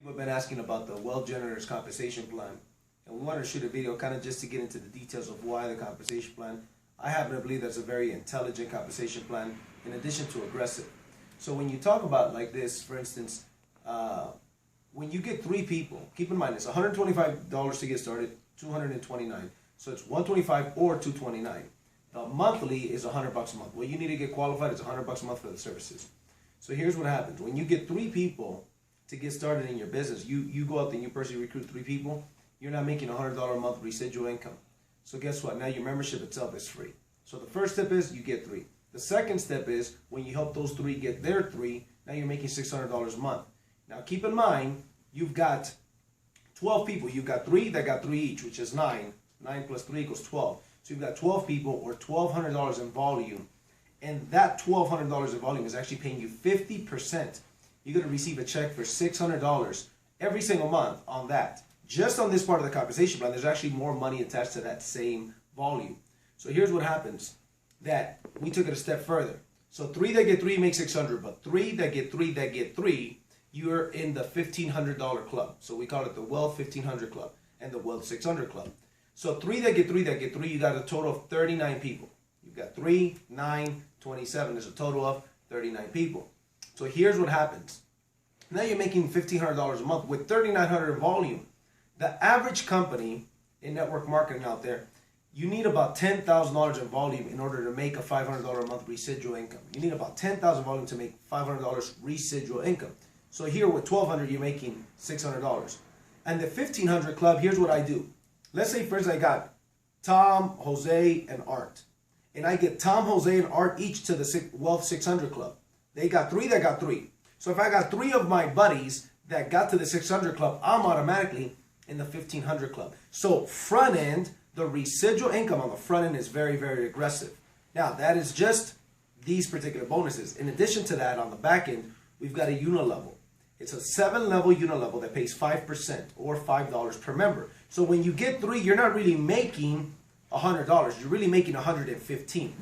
We've been asking about the Wealth Generators compensation plan, and we wanted to shoot a video kind of just to get into the details of why the compensation plan. I happen to believe that's a very intelligent compensation plan in addition to aggressive. So when you talk about like this, for instance, when you get three people, keep in mind it's $125 to get started, $229. So it's $125 or $229. The monthly is $100 a month. What you need to get qualified is $100 a month for the services. So here's what happens. When you get three people to get started in your business, you go out there and you personally recruit three people, you're not making $100 a month residual income. So guess what? Now your membership itself is free. So the first step is you get three. The second step is when you help those three get their three, now you're making $600 a month. Now keep in mind, you've got 12 people. You've got three that got three each, which is 9. 9 plus 3 equals 12. So you've got 12 people or $1,200 in volume. And that $1,200 in volume is actually paying you 50%. You're going to receive a check for $600 every single month on that. Just on this part of the compensation plan, there's actually more money attached to that same volume. So here's what happens. That we took it a step further. So three that get three make 600, but three that get three, you're in the $1,500 club. So we call it the Wealth 1500 Club and the Wealth 600 Club. So three that get three, you got a total of 39 people. You've got 3, 9, 27. There's a total of 39 people. So here's what happens. Now you're making $1,500 a month with $3,900 in volume. The average company in network marketing out there, you need about $10,000 in volume in order to make a $500 a month residual income. You need about $10,000 volume to make $500 residual income. So here with $1,200, you're making $600. And the 1500 club, here's what I do. Let's say first I got Tom, Jose, and Art. And I get Tom, Jose, and Art each to the Wealth 600 Club. They got three that got three. So if I got three of my buddies that got to the 600 Club, I'm automatically in the 1500 Club. So front end, the residual income on the front end is very, very aggressive. Now that is just these particular bonuses. In addition to that, on the back end, we've got a unilevel. It's a 7-level unilevel that pays 5% or $5 per member. So when you get three, you're not really making $100. You're really making $115.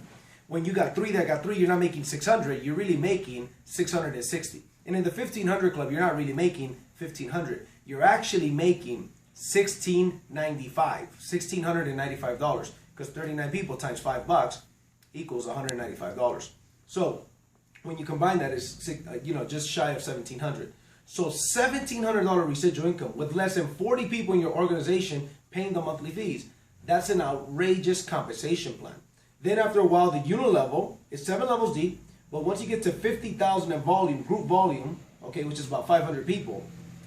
When you got three that got three, you're not making $600. You're really making $660. And in the 1500 Club, you're not really making $1,500. You're actually making $1,695 because 39 people times $5 equals $195. So when you combine that, it's just shy of $1,700. So $1,700 residual income with less than 40 people in your organization paying the monthly fees. That's an outrageous compensation plan. Then after a while, the unilevel is 7 levels deep, but once you get to 50,000 in volume, group volume, okay, which is about 500 people,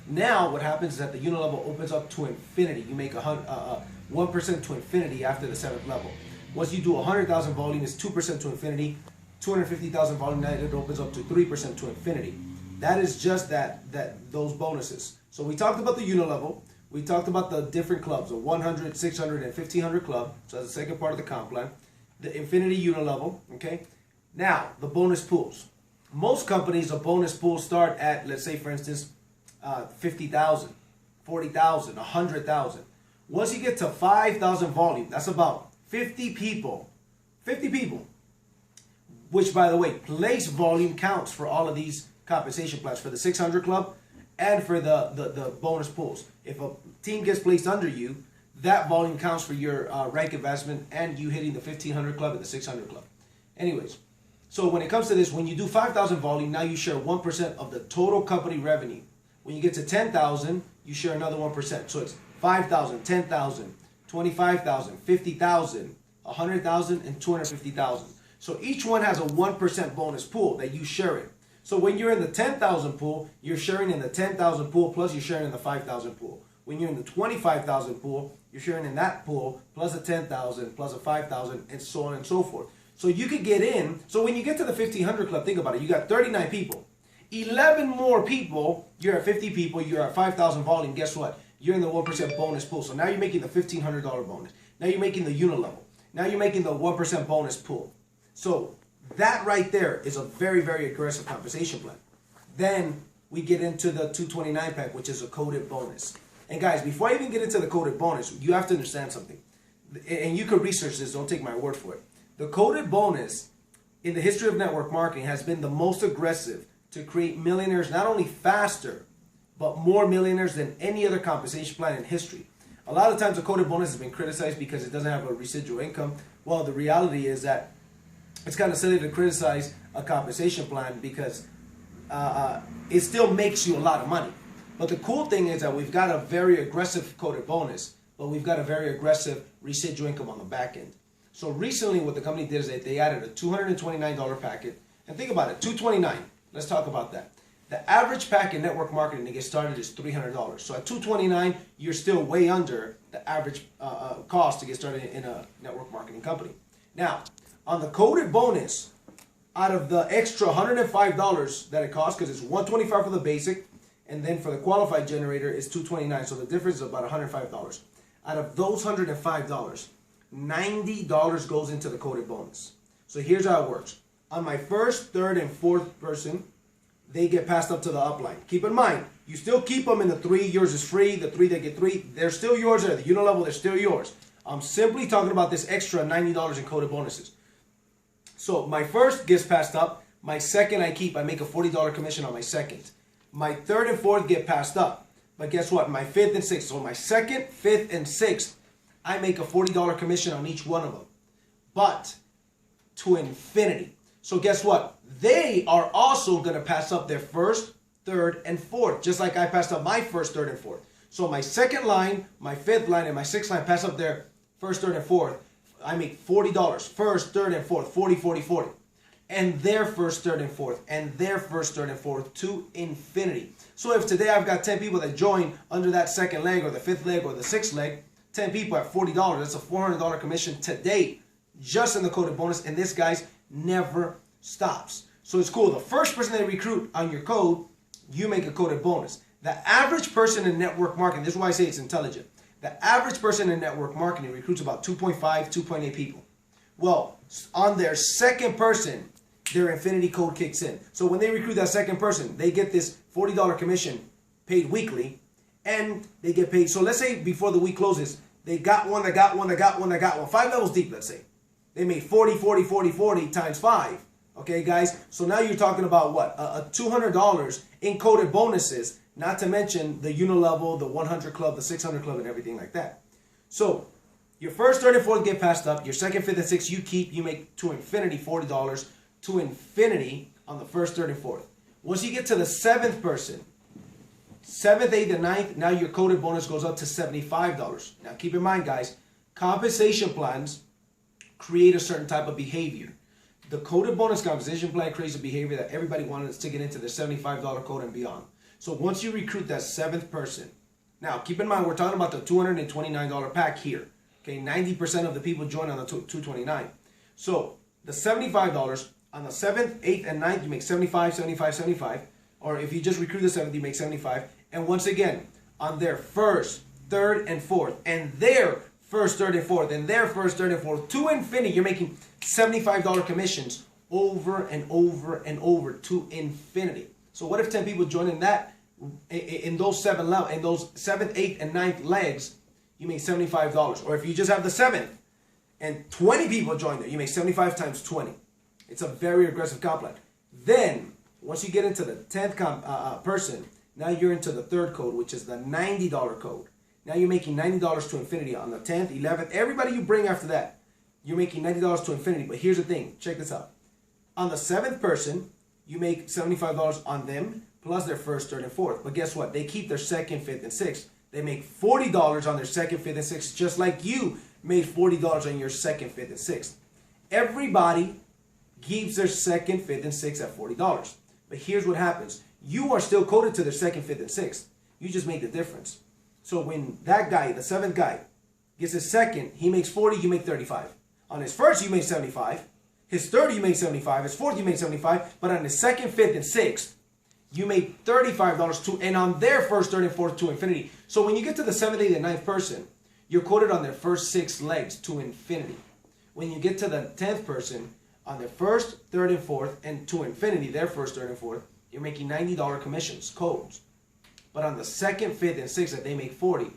now what happens is that the unilevel opens up to infinity. You make 1% to infinity after the 7th level. Once you do 100,000 volume, it's 2% to infinity. 250,000 volume, now it opens up to 3% to infinity. That is just those bonuses. So we talked about the unilevel. We talked about the different clubs, the 100, 600, and 1500 club. So that's the second part of the comp plan. The infinity unilevel, okay? Now, the bonus pools. Most companies, a bonus pool start at, let's say, for instance, 50,000, 40,000, 100,000. Once you get to 5,000 volume, that's about 50 people. 50 people. Which, by the way, place volume counts for all of these compensation plans, for the 600 Club and for the bonus pools. If a team gets placed under you, that volume counts for your rank advancement and you hitting the 1500 Club and the 600 Club. Anyways, so when it comes to this, when you do 5,000 volume, now you share 1% of the total company revenue. When you get to 10,000, you share another 1%. So it's 5,000, 10,000, 25,000, 50,000, 100,000, and 250,000. So each one has a 1% bonus pool that you share in. So when you're in the 10,000 pool, you're sharing in the 10,000 pool plus you're sharing in the 5,000 pool. When you're in the 25,000 pool, you're sharing in that pool plus a 10,000 plus a 5,000 and so on and so forth. So you could get in. So when you get to the 1500 Club, think about it. You got 39 people. 11 more people, you're at 50 people, you're at 5,000 volume. Guess what? You're in the 1% bonus pool. So now you're making the $1,500 bonus. Now you're making the unilevel. Now you're making the 1% bonus pool. So that right there is a very, very aggressive compensation plan. Then we get into the 229 pack, which is a coded bonus. And guys, before I even get into the coded bonus, you have to understand something. And you can research this, don't take my word for it. The coded bonus in the history of network marketing has been the most aggressive to create millionaires not only faster, but more millionaires than any other compensation plan in history. A lot of times a coded bonus has been criticized because it doesn't have a residual income. Well, the reality is that it's kind of silly to criticize a compensation plan because it still makes you a lot of money. But the cool thing is that we've got a very aggressive coded bonus, but we've got a very aggressive residual income on the back end. So recently what the company did is that they added a $229 packet. And think about it, $229. Let's talk about that. The average pack in network marketing to get started is $300. So at $229, you're still way under the average cost to get started in a network marketing company. Now, on the coded bonus, out of the extra $105 that it costs, because it's $125 for the basic, and then for the qualified generator is $229. So the difference is about $105. Out of those $105, $90 goes into the coded bonus. So here's how it works. On my first, third, and fourth person, they get passed up to the upline. Keep in mind, you still keep them in the 3. Yours is free. The 3 that get 3, they're still yours. At the unilevel, they're still yours. I'm simply talking about this extra $90 in coded bonuses. So my first gets passed up. My second I keep. I make a $40 commission on my second. My third and fourth get passed up. But guess what? My fifth and sixth. So my second, fifth, and sixth, I make a $40 commission on each one of them. But to infinity. So guess what? They are also going to pass up their first, third, and fourth, just like I passed up my first, third, and fourth. So my second line, my fifth line, and my sixth line pass up their first, third, and fourth. I make $40. First, third, and fourth. 40, 40, 40. And their first, third, and fourth. And their first, third, and fourth to infinity. So if today I've got 10 people that join under that second leg or the fifth leg or the sixth leg, 10 people at $40. That's a $400 commission today just in the coded bonus. And this, guys, never stops. So it's cool. The first person they recruit on your code, you make a coded bonus. The average person in network marketing, this is why I say it's intelligent. The average person in network marketing recruits about 2.5, 2.8 people. Well, on their second person, their infinity code kicks in. So when they recruit that second person, they get this $40 commission paid weekly, and they get paid. So let's say before the week closes, they got one, that got one, that got one, that got one. 5 levels deep, let's say. They made 40, 40, 40, 40 times 5. Okay, guys? So now you're talking about what? A $200 in coded bonuses, not to mention the unilevel, the 100 club, the 600 club, and everything like that. So your first, third, and fourth get passed up. Your second, fifth, and sixth you keep. You make to infinity $40 to infinity on the first, third, and fourth. Once you get to the seventh person, 7th, 8th, and 9th, now your coded bonus goes up to $75. Now keep in mind, guys, compensation plans create a certain type of behavior. The coded bonus compensation plan creates a behavior that everybody wants to get into the $75 code and beyond. So once you recruit that 7th person, now keep in mind we're talking about the $229 pack here. Okay, 90% of the people join on the $229. So the $75 on the 7th, 8th, and 9th, you make 75, 75, 75. Or if you just recruit the 7th, you make 75. And once again, on their first, third, and fourth, and their first, third, and fourth, and their first, third, and fourth, to infinity, you're making $75 commissions over and over and over to infinity. So what if 10 people join in that, in those 7 levels, in those 7th, 8th, and 9th legs, you make $75. Or if you just have the 7th, and 20 people join there, you make 75 times 20. It's a very aggressive comp plan. Then, once you get into the 10th person, now you're into the third code, which is the $90 code. Now you're making $90 to infinity on the 10th, 11th, everybody you bring after that. You're making $90 to infinity. But here's the thing. Check this out. On the 7th person, you make $75 on them, plus their first, third, and fourth. But guess what? They keep their second, fifth, and sixth. They make $40 on their second, fifth, and sixth, just like you made $40 on your second, fifth, and sixth. Everybody keeps their second, fifth, and sixth at $40. But here's what happens. You are still coded to their second, fifth, and sixth. You just make the difference. So when that guy, the 7th guy, gets his second, he makes 40, you make 35. On his first, you make 75. His third, you make 75. His fourth, you make 75. But on his second, fifth, and sixth, you make $35 to, and on their first, third, and fourth to infinity. So when you get to the 7th, 8th, and 9th person, you're quoted on their first 6 legs to infinity. When you get to the 10th person, on their first, third, and fourth, and to infinity, their first, third, and fourth, you're making $90 commissions, codes. But on the second, fifth, and sixth that they make 40,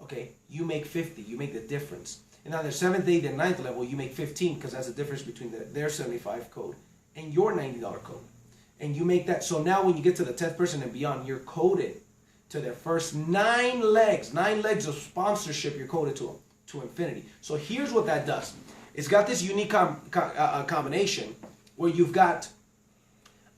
okay, you make 50. You make the difference. And on their 7th, 8th, and 9th level, you make 15 because that's the difference between their 75 code and your $90 code. And you make that. So now when you get to the 10th person and beyond, you're coded to their first 9 legs of sponsorship you're coded to infinity. So here's what that does. It's got this unique combination where you've got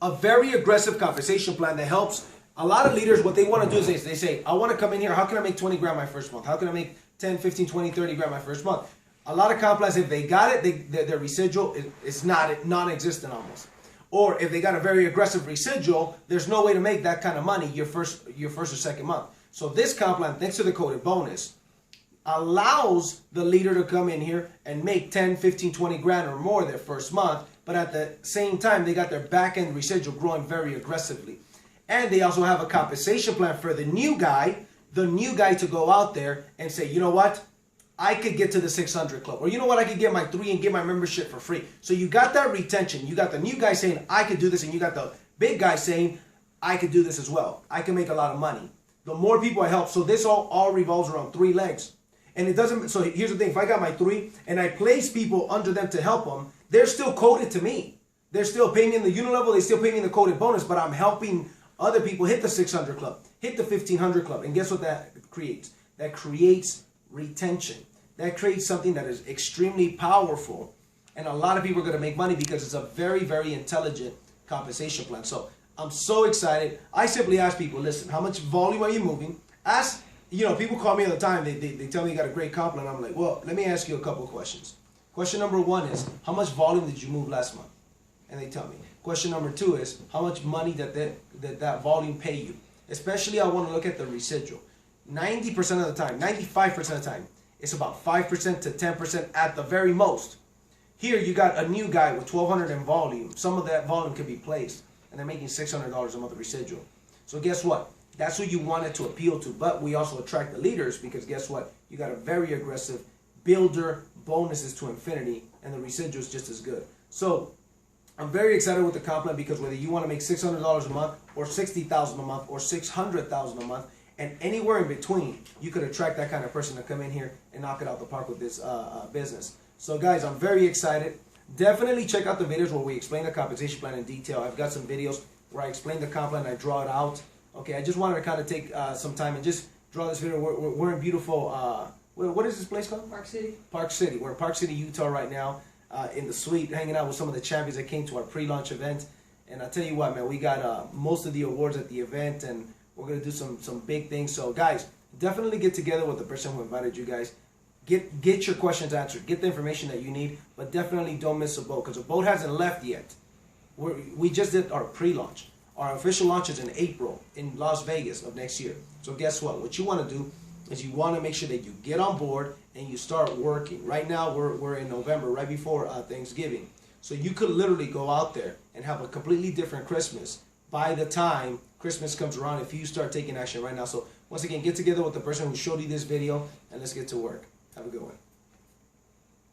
a very aggressive compensation plan that helps a lot of leaders. What they want to do is they say, I want to come in here, how can I make 20 grand my first month? How can I make 10, 15, 20, 30 grand my first month? A lot of comp plans, if they got it, their residual is non-existent almost. Or if they got a very aggressive residual, there's no way to make that kind of money your first or second month. So this comp plan, thanks to the coded bonus, allows the leader to come in here and make 10, 15, 20 grand or more their first month, but at the same time, they got their back-end residual growing very aggressively. And they also have a compensation plan for the new guy to go out there and say, you know what? I could get to the 600 club. Or you know what? I could get my 3 and get my membership for free. So you got that retention. You got the new guy saying, I could do this. And you got the big guy saying, I could do this as well. I can make a lot of money. The more people I help. So this all revolves around 3 legs. And it doesn't, so here's the thing. If I got my 3 and I place people under them to help them, they're still coded to me. They're still paying me in the unit level. They still pay me in the coded bonus, but I'm helping other people hit the 600 club, hit the 1500 club. And guess what that creates? That creates retention. That creates something that is extremely powerful. And a lot of people are going to make money because it's a very, very intelligent compensation plan. So I'm so excited. I simply ask people, listen, how much volume are you moving? Ask, people call me all the time. They tell me you got a great comp plan. I'm like, well, let me ask you a couple of questions. Question number 1 is, how much volume did you move last month? And they tell me. Question number 2 is, how much money did that volume pay you? Especially I want to look at the residual. 90% of the time, 95% of the time, it's about 5% to 10% at the very most. Here you got a new guy with 1,200 in volume. Some of that volume could be placed, and they're making $600 a month residual. So guess what? That's who you want it to appeal to. But we also attract the leaders because guess what? You got a very aggressive builder bonuses to infinity, and the residual is just as good. So I'm very excited with the comp plan because whether you want to make $600 a month or $60,000 a month or $600,000 a month, and anywhere in between, you could attract that kind of person to come in here and knock it out the park with this business. So guys, I'm very excited. Definitely check out the videos where we explain the compensation plan in detail. I've got some videos where I explain the comp plan and I draw it out. Okay, I just wanted to kind of take some time and just draw this video. We're in beautiful, what is this place called? Park City. Park City. We're in Park City, Utah right now in the suite, hanging out with some of the champions that came to our pre-launch event. And I tell you what, man, we got most of the awards at the event, and we're going to do some big things. So guys, definitely get together with the person who invited you guys. Get your questions answered. Get the information that you need, but definitely don't miss a boat because the boat hasn't left yet. We just did our pre-launch. Our official launch is in April in Las Vegas of next year. So guess what? What you want to do is you want to make sure that you get on board and you start working. Right now we're in November, right before Thanksgiving. So you could literally go out there and have a completely different Christmas by the time Christmas comes around if you start taking action right now. So once again, get together with the person who showed you this video and let's get to work. Have a good one.